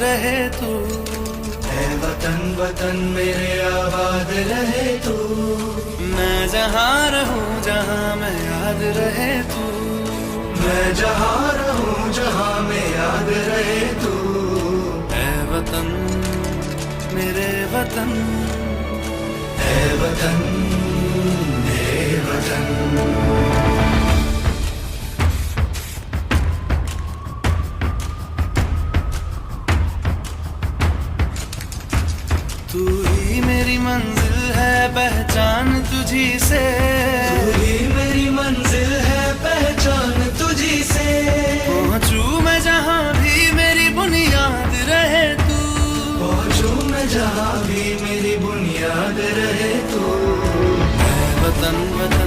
रहे तू। है वतन वतन मेरे आबाद रहे तू। मैं जहाँ रहूं जहाँ मैं याद रहे तू। मैं जहाँ रहूं जहाँ मैं याद रहे तू। है वतन मेरे वतन, है वतन मेरे वतन। तू ही मेरी मंजिल है पहचान तुझी से। तू ही मेरी मंजिल है पहचान तुझी से। पहुँचूं मैं जहाँ भी मेरी बुनियाद रहे तू। पहुँचूं मैं जहाँ भी मेरी बुनियाद रहे तू। है वतन वतन